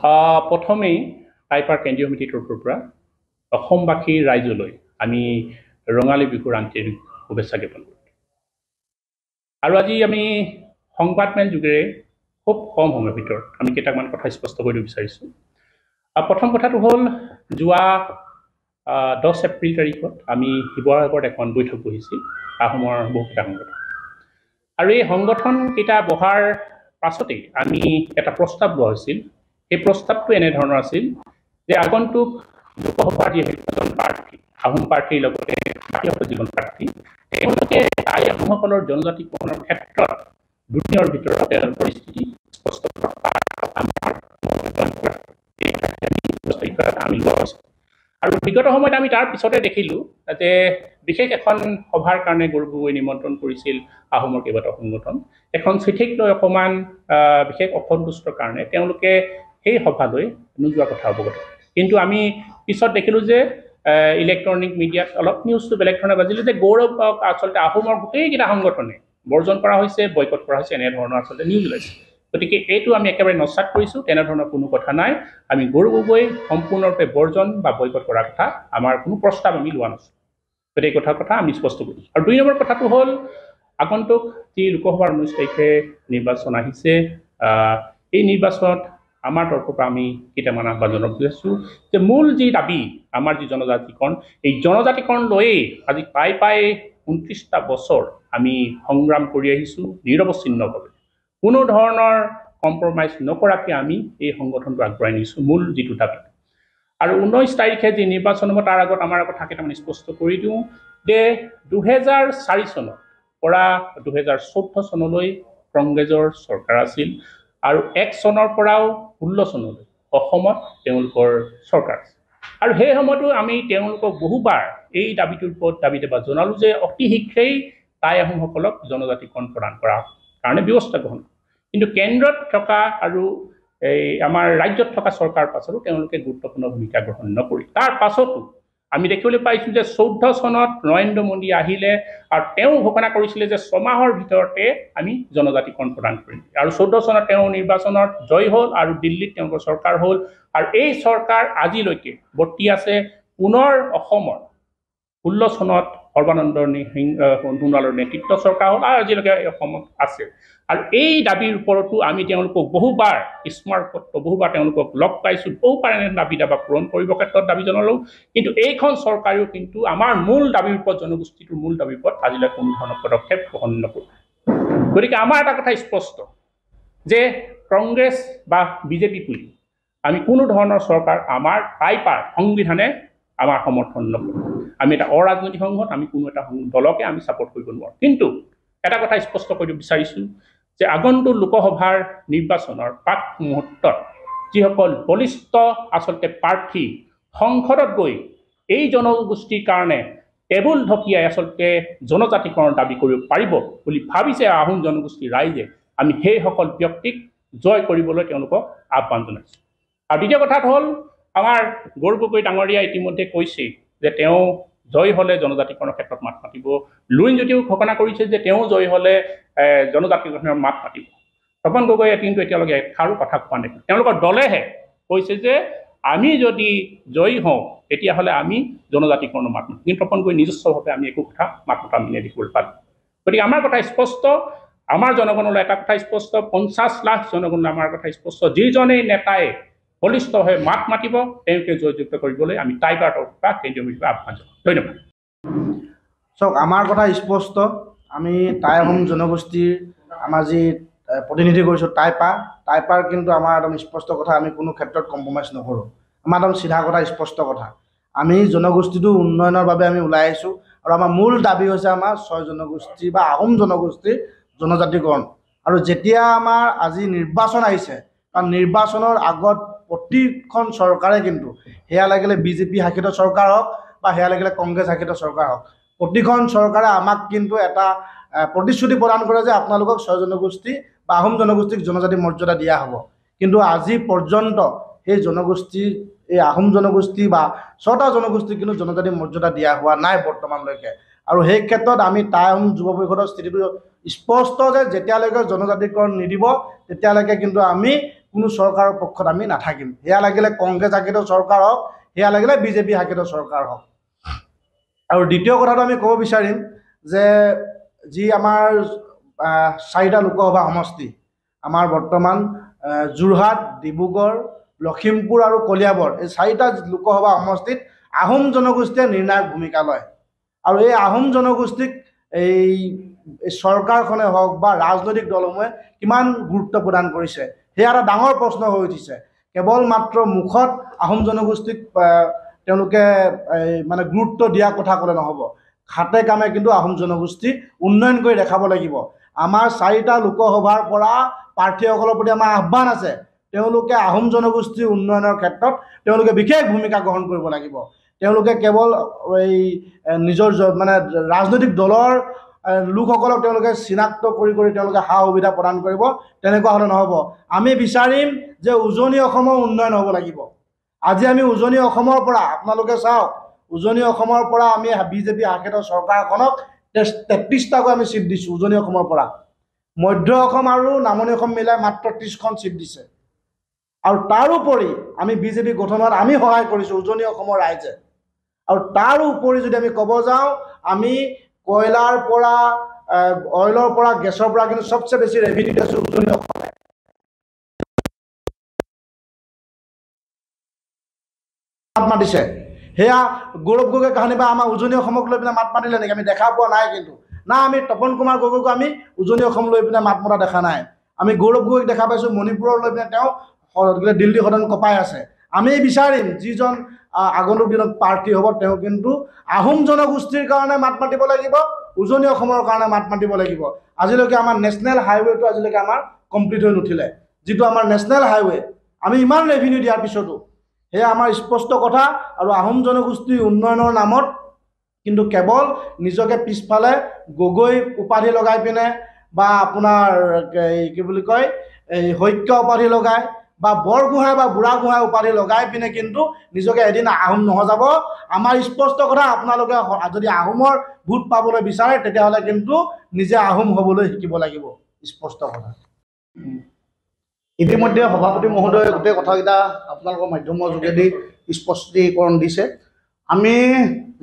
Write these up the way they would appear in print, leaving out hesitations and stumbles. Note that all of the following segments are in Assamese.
প্ৰথমেই টাইপাৰ কেন্দ্ৰীয় সমিতিৰ তৰফৰ পৰা অসমবাসী ৰাইজলৈ আমি ৰঙালী বিহুৰ আন্তৰিক শুভেচ্ছা জ্ঞাপন কৰোঁ। আৰু আজি আমি সংবাদমেল যোগেৰে খুব কম সময়ৰ ভিতৰত আমি কেইটামান কথা স্পষ্ট কৰিব বিচাৰিছোঁ। প্ৰথম কথাটো হ'ল যোৱা 10 এপ্ৰিল তাৰিখত আমি শিৱসাগৰত এখন বৈঠক বহিছিল আহোমৰ বহুকেইটা সংগঠন। আৰু এই সংগঠনকেইটা বহাৰ পাছতেই আমি এটা প্ৰস্তাৱ লোৱা হৈছিল। এই প্ৰস্তাৱটো এনেধৰণৰ আছিল যে আগন্তুক লোকসভাৰ যিসকল প্ৰাৰ্থী আহোম প্ৰাৰ্থীৰ লগতে বাকীসকল যিজন প্ৰাৰ্থী তেওঁলোকে টাই আহোমসকলৰ জনজাতিকৰণৰ ক্ষেত্ৰত দুদিনৰ ভিতৰত তেওঁলোকৰ পৰিস্থিতি স্পষ্ট আমি লোৱা হৈছিল। আৰু বিগত সময়ত আমি তাৰ পিছতে দেখিলোঁ যে বিশেষ এখন সভাৰ কাৰণে গৌৰৱ গগৈ নিমন্ত্ৰণ কৰিছিল আহোমৰ কেইবাটাও সংগঠন। এখন চিঠিক লৈ অকণমান বিশেষ অসন্তুষ্টৰ কাৰণে তেওঁলোকে সেই সভালৈ নোযোৱা কথা অৱগত। কিন্তু আমি পিছত দেখিলোঁ যে ইলেক্ট্ৰনিক মিডিয়াত অলপ নিউজটো বেলেগ ধৰণে বাজিলে যে গৌৰৱক আচলতে আহোমৰ গোটেইকেইটা সংগঠনে বৰ্জন কৰা হৈছে, বয়কট কৰা হৈছে, এনেধৰণৰ আচলতে নিউজ ওলাইছে। গতিকে এইটো আমি একেবাৰে নস্যাৎ কৰিছোঁ, তেনেধৰণৰ কোনো কথা নাই। আমি গৌৰৱ গগৈ সম্পূৰ্ণৰূপে বৰ্জন বা বয়কট কৰাৰ কথা আমাৰ কোনো প্ৰস্তাৱ আমি লোৱা নাছিলোঁ। গতিকে এই কথা আমি স্পষ্ট কৰিছোঁ। আৰু 2 নম্বৰ কথাটো হ'ল আগন্তুক যি লোকসভাৰ 19 তাৰিখে নিৰ্বাচন আহিছে, এই নিৰ্বাচনত আমাৰ তৰফৰ পৰা আমি কেইটামান আহ্বান জনাব বিচাৰিছোঁ যে মূল যি দাবী আমাৰ যি জনজাতিকৰণ, এই জনজাতিকৰণ লৈয়ে আজি প্ৰায় 29টা বছৰ আমি সংগ্ৰাম কৰি আহিছোঁ নিৰৱচ্ছিন্নভাৱে। কোনো ধৰণৰ কম্প্ৰমাইজ নকৰাকৈ আমি এই সংগঠনটো আগবঢ়াই নিছোঁ মূল যিটো দাবী। আৰু 19 তাৰিখে যি নিৰ্বাচন হ'ব তাৰ আগত আমাৰ কথা কেইটামান স্পষ্ট কৰি দিওঁ যে 2004 চনৰ পৰা 2014 চনলৈ কংগ্ৰেছৰ চৰকাৰ আছিল আৰু 1 চনৰ পৰাও 16 চনলৈ অসমত তেওঁলোকৰ চৰকাৰ আছিল। আৰু সেই সময়তো আমি তেওঁলোকক বহুবাৰ এই দাবীটোৰ ওপৰত দাবী জনালোঁ যে অতি শীঘ্ৰেই টাই আহোমসকলক জনজাতিকৰণ প্ৰদান কৰাৰ কাৰণে ব্যৱস্থা গ্ৰহণ কৰে। কিন্তু কেন্দ্ৰত থকা আৰু এই আমাৰ ৰাজ্যত থকা চৰকাৰ পাছতো তেওঁলোকে গুৰুত্বপূৰ্ণ ভূমিকা গ্ৰহণ নকৰি তাৰ পাছতো আমি দেখিবলৈ পাইছোঁ যে 14 চনত নৰেন্দ্ৰ মোদী আহিলে আৰু তেওঁ ঘোষণা কৰিছিলে যে 6 মাহৰ ভিতৰতে আমি জনজাতিকৰণ প্ৰদান কৰিম। আৰু 14 চনত তেওঁ নিৰ্বাচনত জয় হ'ল আৰু দিল্লীত তেওঁলোকৰ চৰকাৰ হ'ল। আৰু এই চৰকাৰ আজিলৈকে বৰ্তি আছে। পুনৰ অসমৰ 16 চনত সৰ্বানন্দ সোণোৱালৰ নেতৃত্ব চৰকাৰ হ'ল আৰু আজিলৈকে অসমত আছে। আৰু এই দাবীৰ ওপৰতো আমি তেওঁলোকক বহুবাৰ স্মাৰকপত্ৰ বহুবাৰ তেওঁলোকক লগ পাইছোঁ, বহুবাৰ এনে দাবী পূৰণ কৰিবৰ ক্ষেত্ৰত দাবী জনালোঁ। কিন্তু এইখন চৰকাৰেও কিন্তু আমাৰ মূল দাবীৰ ওপৰত জনগোষ্ঠীটোৰ মূল দাবীৰ ওপৰত আজিলৈ কোনো ধৰণৰ পদক্ষেপ গ্ৰহণ নকৰে। গতিকে আমাৰ এটা কথা স্পষ্ট যে কংগ্ৰেছ বা বিজেপি বুলি আমি কোনো ধৰণৰ চৰকাৰ আমাৰ টাইপাৰ সংবিধানে আমাৰ সমৰ্থন নকৰে। আমি এটা অৰাজনৈতিক সংঘত আমি কোনো এটা দলকে আমি ছাপোৰ্ট কৰিব নোৱাৰোঁ। কিন্তু এটা কথা স্পষ্ট কৰিব বিচাৰিছোঁ যে আগন্তুক লোকসভাৰ নিৰ্বাচনৰ প্ৰাক মুহূৰ্তত যিসকল বলিষ্ঠ আচলতে প্ৰাৰ্থী সংসদত গৈ এই জনগোষ্ঠীৰ কাৰণে টেবুল ঢকিয়াই আচলতে জনজাতিকৰণৰ দাবী কৰিব পাৰিব বুলি ভাবিছে আহোম জনগোষ্ঠীৰ ৰাইজে, আমি সেইসকল ব্যক্তিক জয় কৰিবলৈ তেওঁলোকক আহ্বান জনাইছোঁ। আৰু দ্বিতীয় কথাটো হ'ল আমাৰ গৌৰৱ গগৈ ডাঙৰীয়া ইতিমধ্যে কৈছে যে তেওঁ জয় হ'লে জনজাতিকৰণৰ ক্ষেত্ৰত মাত মাতিব। লুৰিণজ্যোতিও ঘোষণা কৰিছে যে তেওঁ জয় হ'লে জনজাতিকৰণৰ মাত মাতিব। তপন গগৈয়ে কিন্তু এতিয়ালৈকে এষাৰো কথা কোৱা নাই। তেওঁলোকৰ দলেহে কৈছে যে আমি যদি জয়ী হওঁ তেতিয়াহ'লে আমি জনজাতিকৰণৰ মাত মাতিম। কিন্তু তপন গগৈ নিজস্বভাৱে আমি একো কথা মাত মতা আমি দেখিবলৈ পালোঁ। গতিকে আমাৰ কথা স্পষ্ট, আমাৰ জনগণলৈ এটা কথা স্পষ্ট, 50 লাখ জনগণলৈ আমাৰ কথা স্পষ্ট, যিজনেই নেতাই বলিষ্ঠভাৱে মাত মাতিব তেওঁলোকে জয়যুক্ত কৰিবলৈ আমি টাইপাৰ তৰফৰ পৰা কেন্দ্ৰীয় সমিতিৰ আহ্বান জনাওঁ। ধন্যবাদ। চাওক, আমাৰ কথা স্পষ্ট। আমি টাই আহোম জনগোষ্ঠীৰ আমাৰ যি প্ৰতিনিধি কৰিছোঁ টাইপাৰ কিন্তু আমাৰ একদম স্পষ্ট কথা, আমি কোনো ক্ষেত্ৰত কম্প্ৰমাইজ নকৰোঁ। আমাৰ একদম চিধা কথা, স্পষ্ট কথা। আমি জনগোষ্ঠীটো উন্নয়নৰ বাবে আমি ওলাই আহিছোঁ আৰু আমাৰ মূল দাবী হৈছে আমাৰ 6 জনগোষ্ঠী বা আহোম জনগোষ্ঠীৰ জনজাতিকৰণ। আৰু যেতিয়া আমাৰ আজি নিৰ্বাচন আহিছে, কাৰণ নিৰ্বাচনৰ আগত প্ৰতিখন চৰকাৰে কিন্তু সেয়া লাগিলে বিজেপি শাসিত চৰকাৰ হওক বা সেয়া লাগিলে কংগ্ৰেছ শাসিত চৰকাৰ হওক, প্ৰতিখন চৰকাৰে আমাক কিন্তু এটা প্ৰতিশ্ৰুতি প্ৰদান কৰে যে আপোনালোকক 6 জনগোষ্ঠী বা আহোম জনগোষ্ঠীক জনজাতি মৰ্যাদা দিয়া হ'ব। কিন্তু আজি পৰ্যন্ত সেই জনগোষ্ঠী, এই আহোম জনগোষ্ঠী বা 6টা জনগোষ্ঠীক কিন্তু জনজাতি মৰ্যাদা দিয়া হোৱা নাই বৰ্তমানলৈকে। আৰু সেই ক্ষেত্ৰত আমি টাই আহোম যুৱ পৰিষদৰ স্থিতিটো স্পষ্ট যে যেতিয়ালৈকে জনজাতিকৰণ নিদিব তেতিয়ালৈকে কিন্তু আমি কোনো চৰকাৰৰ পক্ষত আমি নাথাকিম। সেয়া লাগিলে কংগ্ৰেছ শাসিত চৰকাৰ হওক, সেয়া লাগিলে বিজেপি শাসিত চৰকাৰ হওক। আৰু দ্বিতীয় কথাটো আমি ক'ব বিচাৰিম যে যি আমাৰ 4টা লোকসভা সমষ্টি, আমাৰ বৰ্তমান যোৰহাট, ডিব্ৰুগড়, লখিমপুৰ আৰু কলিয়াবৰ, এই 4টা লোকসভা সমষ্টিত আহোম জনগোষ্ঠীয়ে নিৰ্ণায়ক ভূমিকা লয়। আৰু এই আহোম জনগোষ্ঠীক এই চৰকাৰখনে হওক বা ৰাজনৈতিক দলসমূহে কিমান গুৰুত্ব প্ৰদান কৰিছে, সেয়া এটা ডাঙৰ প্ৰশ্ন হৈ উঠিছে। কেৱল মাত্ৰ মুখত আহোম জনগোষ্ঠীক তেওঁলোকে মানে গুৰুত্ব দিয়া কথা ক'লে নহ'ব, হাতে কামে কিন্তু আহোম জনগোষ্ঠী উন্নয়ন কৰি দেখাব লাগিব। আমাৰ 4টা লোকসভাৰ পৰা প্ৰাৰ্থীসকলৰ প্ৰতি আমাৰ আহ্বান আছে, তেওঁলোকে আহোম জনগোষ্ঠীৰ উন্নয়নৰ ক্ষেত্ৰত তেওঁলোকে বিশেষ ভূমিকা গ্ৰহণ কৰিব লাগিব। তেওঁলোকে কেৱল এই নিজৰ মানে ৰাজনৈতিক দলৰ লোকসকলক তেওঁলোকে চিনাক্ত কৰি তেওঁলোকে সা সুবিধা প্ৰদান কৰিব, তেনেকুৱা হ'লে নহ'ব। আমি বিচাৰিম যে উজনি অসমৰ উন্নয়ন হ'ব লাগিব। আজি আমি উজনি অসমৰ পৰা, আপোনালোকে চাওক, উজনি অসমৰ পৰা আমি বিজেপি শাসিত চৰকাৰখনক 33টাকৈ আমি চিট দিছোঁ উজনি অসমৰ পৰা। মধ্য অসম আৰু নামনি অসম মিলাই মাত্ৰ 30খন চিট দিছে। আৰু তাৰোপৰি আমি বিজেপি গঠনত আমি সহায় কৰিছোঁ উজনি অসমৰ ৰাইজে। আৰু তাৰোপৰি যদি আমি ক'ব যাওঁ, আমি কয়লাৰ পৰা, অইলৰ পৰা, গেছৰ পৰা কিন্তু সবচে বেছি ৰেভিনিউ দিছোঁ উজনি অসমে। মাত মাতিছে, সেয়া গৌৰৱ গগৈ কাহিনী বা আমাৰ উজনি অসমক লৈ পিনে মাত মাতিলে নেকি? আমি দেখা পোৱা নাই। কিন্তু না, আমি তপন কুমাৰ গগৈক আমি উজনি অসম লৈ পিনে মাত মতা দেখা নাই। আমি গৌৰৱ গগৈক দেখা পাইছোঁ মণিপুৰৰ লৈ পিনে তেওঁ দিল্লী সদন কঁপাই আছে। আমি বিচাৰিম যিজন আগন্তুক দিনত প্ৰাৰ্থী হ'ব তেওঁ কিন্তু আহোম জনগোষ্ঠীৰ কাৰণে মাত মাতিব লাগিব, উজনি অসমৰ কাৰণে মাত মাতিব লাগিব। আজিলৈকে আমাৰ নেশ্যনেল হাইৱেটো আজিলৈকে আমাৰ কমপ্লিট হৈ নুঠিলে। যিটো আমাৰ নেশ্যনেল হাইৱে, আমি ইমান ৰেভিনিউ দিয়াৰ পিছতো, সেয়া আমাৰ স্পষ্ট কথা। আৰু আহোম জনগোষ্ঠীৰ উন্নয়নৰ নামত কিন্তু কেৱল নিজকে পিছফালে গগৈ উপাধি লগাই পিনে বা আপোনাৰ কি বুলি কয় এই শইকীয়া উপাধি লগাই বা বৰগোহাঁই বা বুঢ়াগোহাঁই উপাধি লগাই পিনে কিন্তু নিজকে এদিন আহোম নহজাব। আমাৰ স্পষ্ট কথা, আপোনালোকে যদি আহোমৰ ভোট পাবলৈ বিচাৰে তেতিয়াহ'লে কিন্তু নিজে আহোম হ'বলৈ শিকিব লাগিব, স্পষ্ট কথা। ইতিমধ্যে সভাপতি মহোদয়ে গোটেই কথাকেইটা আপোনালোকৰ মাধ্যমৰ যোগেদি স্পষ্টীকৰণ দিছে। আমি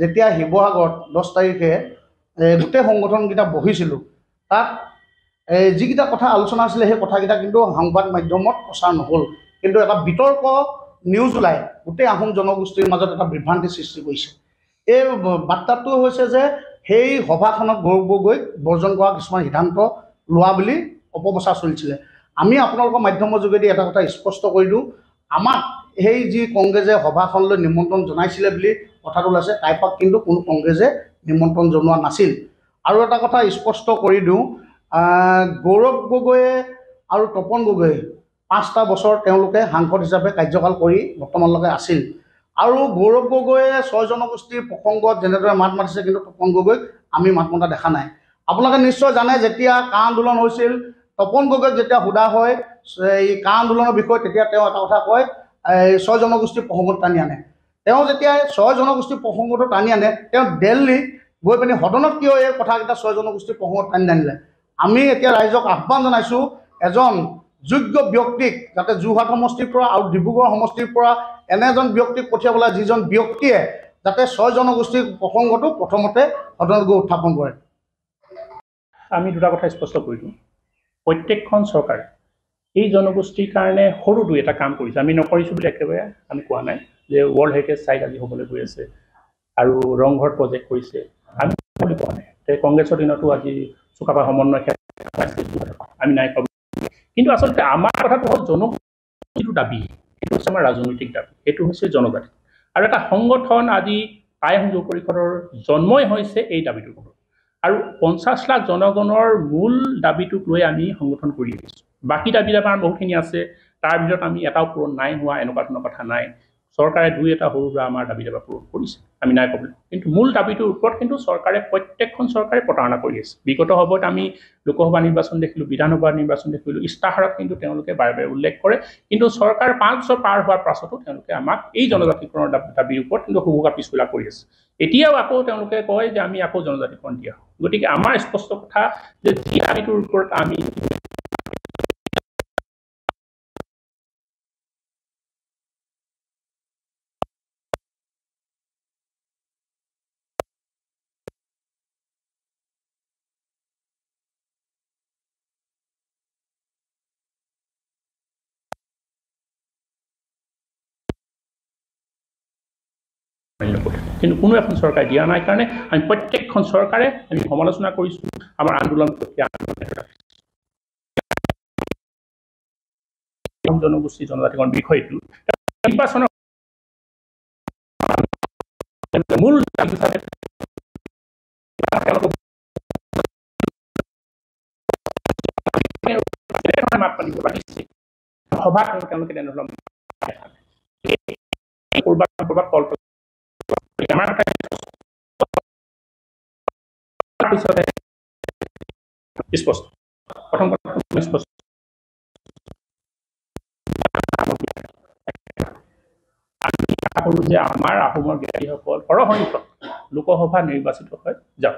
যেতিয়া শিৱসাগৰত 10 তাৰিখে গোটেই সংগঠনকেইটা বহিছিলোঁ, তাত যিকেইটা কথা আলোচনা আছিলে সেই কথাকেইটা কিন্তু সংবাদ মাধ্যমত প্ৰচাৰ নহ'ল। কিন্তু এটা বিতৰ্ক নিউজ ওলাই গোটেই আহোম জনগোষ্ঠীৰ মাজত এটা বিভ্ৰান্তি সৃষ্টি কৰিছে। এই বাৰ্তাটো হৈছে যে সেই সভাখনত গৌৰৱ গগৈক বৰ্জন কৰা কিছুমান সিদ্ধান্ত লোৱা বুলি অপপ্ৰচাৰ চলিছিলে। আমি আপোনালোকৰ মাধ্যমৰ যোগেদি এটা কথা স্পষ্ট কৰি দিওঁ, আমাক সেই যি কংগ্ৰেছে সভাখনলৈ নিমন্ত্ৰণ জনাইছিলে বুলি কথাটো ওলাইছে, টাইপাক কিন্তু কোনো কংগ্ৰেছে নিমন্ত্ৰণ জনোৱা নাছিল। আৰু এটা কথা স্পষ্ট কৰি দিওঁ, গৌৰৱ গগৈয়ে আৰু তপন গগৈয়ে 5টা বছৰ তেওঁলোকে সাংসদ হিচাপে কাৰ্যকাল কৰি বৰ্তমানলৈকে আছিল। আৰু গৌৰৱ গগৈয়ে 6 জনগোষ্ঠীৰ প্ৰসংগত যেনেদৰে মাত মাতিছে, কিন্তু তপন গগৈক আমি মাত মতা দেখা নাই। আপোনালোকে নিশ্চয় জানে, যেতিয়া কা আন্দোলন হৈছিল, তপন গগৈক যেতিয়া সোধা হয় এই কা আন্দোলনৰ বিষয়ে, তেতিয়া তেওঁ এটা কথা কয়, 6 জনগোষ্ঠীৰ প্ৰসংগত টানি আনে। তেওঁ যেতিয়া 6 জনগোষ্ঠীৰ প্ৰসংগটো টানি আনে, তেওঁ দিল্লী গৈ পিনি সদনত কিয় এই কথাকেইটা 6 জনগোষ্ঠীৰ প্ৰসংগত টানি আনিলে? আমি এতিয়া ৰাইজক আহ্বান জনাইছোঁ, এজন যোগ্য ব্যক্তিক যাতে যোৰহাট সমষ্টিৰ পৰা আৰু ডিব্ৰুগড় সমষ্টিৰ পৰা এনে এজন ব্যক্তিক পঠিয়াবলৈ, যিজন ব্যক্তিয়ে যাতে 6 জনগোষ্ঠীৰ প্ৰসংগটো প্ৰথমতে সদনত গৈ উত্থাপন কৰে। আমি দুটা কথা স্পষ্ট কৰি দিওঁ, প্ৰত্যেকখন চৰকাৰে এই জনগোষ্ঠীৰ কাৰণে সৰু দুই এটা কাম কৰিছে। আমি নকৰিছোঁ বুলি একেবাৰে আমি কোৱা নাই। যে ৱৰ্ল্ড হেৰিটেজ চাইট আজি হ'বলৈ গৈ আছে আৰু ৰংঘৰ প্ৰজেক্ট কৰিছে, আমি বুলি কোৱা নাই। কংগ্ৰেছৰ দিনতো আজি চুকাফা সমন্বয় আমি নাই কোৱা। কিন্তু আচলতে আমাৰ কথাটো হ'ল জনগোষ্ঠীৰ দাবী, সেইটো হৈছে আমাৰ ৰাজনৈতিক দাবী, সেইটো হৈছে জনজাতি। আৰু এটা সংগঠন আজি টাই আহোম যুৱ পৰিষদৰ জন্মই হৈছে এই দাবীটোৰ ওপৰত। আৰু 50 লাখ জনগণৰ মূল দাবীটোক লৈ আমি সংগঠন কৰি আহিছোঁ। বাকী দাবী আমাৰ বহুখিনি আছে, তাৰ ভিতৰত আমি এটাও পূৰণ নাই হোৱা এনেকুৱা ধৰণৰ কথা নাই। চৰকাৰে 2 এটা সৰু সুৰা আমাৰ দাবী পূৰণ কৰিছে, আমি নাই ক'বলৈ। কিন্তু মূল দাবীটোৰ ওপৰত কিন্তু চৰকাৰে, প্ৰত্যেকখন চৰকাৰে প্ৰতাৰণা কৰি আছে। বিগত সময়ত আমি লোকসভা নিৰ্বাচন দেখিলোঁ, বিধানসভা নিৰ্বাচন দেখিলোঁ, ইস্তাহাৰত কিন্তু তেওঁলোকে বাৰে বাৰে উল্লেখ কৰে। কিন্তু চৰকাৰ 5 বছৰ পাৰ হোৱাৰ পাছতো তেওঁলোকে আমাক এই জনজাতিকৰণৰ দাবীৰ ওপৰত কিন্তু হুহুকা পিছুলা কৰি আছে। এতিয়াও আকৌ তেওঁলোকে কয় যে আমি আকৌ জনজাতিকৰণ দিয়া হয়। গতিকে আমাৰ স্পষ্ট কথা যে যি দাবীটোৰ ওপৰত আমি কিন্তু কোনো এখন চৰকাৰে দিয়া নাই কাৰণে আমি প্ৰত্যেকখন চৰকাৰে আমি সমালোচনা কৰিছোঁ আমাৰ আন্দোলন প্ৰক্ৰিয়া জনগোষ্ঠী জনজাতিকৰণ বিষয়টো নিৰ্বাচনৰ মূল হিচাপে মাত মাতিব লাগিছে সভা তেওঁলোকে তেনেধৰণৰ কৰবাত কল আমাৰ পিছতে স্পষ্ট প্ৰথম কথা স্পষ্ট যে আমাৰ আহোমৰ জ্ঞানীসকল সৰহসংখ্যক লোকসভা নিৰ্বাচিত হৈ যাওক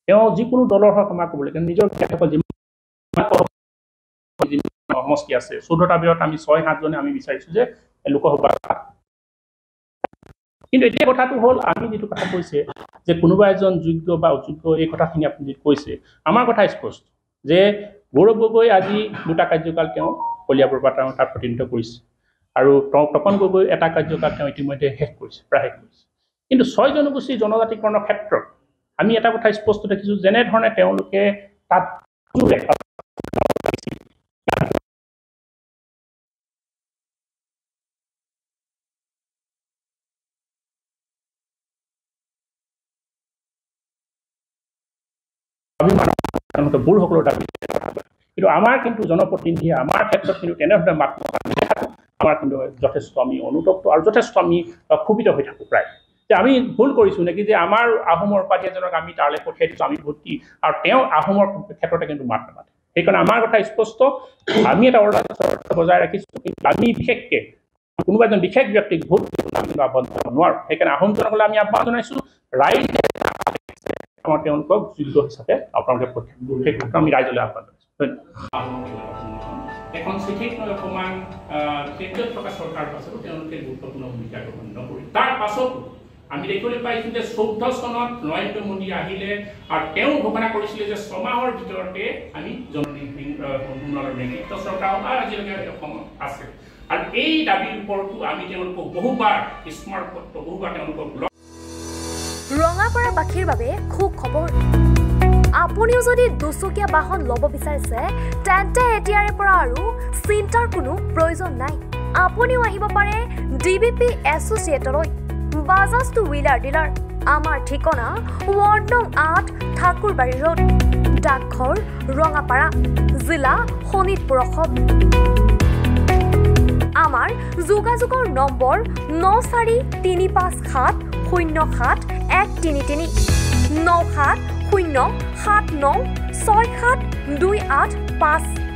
তেওঁ যিকোনো দলৰ হওক আমাৰ ক'বলৈ কিন্তু নিজৰ জ্ঞানীসকল সমষ্টি আছে 14টা বিৰত আমি 6-7 জনে আমি বিচাৰিছোঁ যে লোকসভা কিন্তু এতিয়া কথাটো হ'ল আমি যেটো কথা কৈছে যে কোনোবা এজন যোগ্য বা অযোগ্য এই কথাখিনি আপুনি যেটো কৈছে আমাৰ কথা স্পষ্ট যে গৌৰৱ গগৈ আজি 2টা কাৰ্যকাল তেওঁ কলিয়াবৰৰ পৰা তাত প্ৰতিনিধিত্ব কৰিছে আৰু তপন গগৈ এটা কাৰ্যকাল তেওঁ ইতিমধ্যে শেষ কৰিছে প্ৰায় শেষ কৰিছে কিন্তু 6 জনগোষ্ঠী জনজাতিকৰণৰ ক্ষেত্ৰত আমি এটা কথা স্পষ্ট দেখিছোঁ যেনে ধৰণে তেওঁলোকে তাত বুঢ়সকলৰ দাবী কিন্তু আমাৰ কিন্তু জনপ্ৰতিনিধিয়ে আমাৰ ক্ষেত্ৰত কিন্তু তেনেধৰণে মাত আমাৰ কিন্তু যথেষ্ট আমি অনুতপ্ত আৰু যথেষ্ট আমি ক্ষোভিত হৈ থাকোঁ প্ৰায় যে আমি ভুল কৰিছোঁ নেকি যে আমাৰ আহোমৰ উপাধি এজনক আমি তালৈ পঠিয়াই দিছোঁ আমি ভোট দি আৰু তেওঁ আহোমৰ ক্ষেত্ৰতে কিন্তু মাত নামাতে সেইকাৰণে আমাৰ কথা স্পষ্ট আমি এটা অৰ্ডাৰ বজাই ৰাখিছোঁ কিন্তু আমি বিশেষকৈ কোনোবা এজন বিশেষ ব্যক্তিক ভোট আমি আহ্বান জনাব নোৱাৰোঁ সেইকাৰণে আহোম জনগণলৈ আমি আহ্বান জনাইছোঁ ৰাইজে আমাৰ তেওঁলোকক যোগ্য হিচাপে আপোনালোকে সেই ক্ষেত্ৰত আমি ৰাইজলৈ আহ্বান জনাইছোঁ এখন চিঠিত অকণমান কেন্দ্ৰীয় থকা চৰকাৰ পাছতো তেওঁলোকে গুৰুত্বপূৰ্ণ ভূমিকা গ্ৰহণ নকৰি তাৰ পাছতো আমি দেখিবলৈ পাইছোঁ যে 14 চনত নৰেন্দ্ৰ মোদী আহিলে আৰু তেওঁ ঘোষণা কৰিছিলে যে 6 মাহৰ ভিতৰতে আমি নেতৃত্ব চৰকাৰ আজিলৈকে অসমত আছে আৰু এই দাবীৰ ওপৰতো আমি তেওঁলোকক বহুবাৰ স্মাৰকপত্ৰ বহুবাৰ তেওঁলোকক ৰঙাপাৰাবাসীৰ বাবে খুব খবৰ আপুনিও যদি দুচকীয়া বাহন ল'ব বিচাৰিছে তেন্তে এতিয়াৰে পৰা আৰু চিন্তাৰ কোনো প্ৰয়োজন নাই আপুনিও আহিব পাৰে ডিবিপি এছ'চিয়েটলৈ বাজাজ টু হুইলাৰ ডিলাৰ আমাৰ ঠিকনা ৱাৰ্ড নং 8 ঠাকুৰবাৰী ৰোড ডাকঘৰ ৰঙাপাৰা জিলা শোণিতপুৰ অসম আমাৰ যোগাযোগৰ নম্বৰ 9435707133 9707967285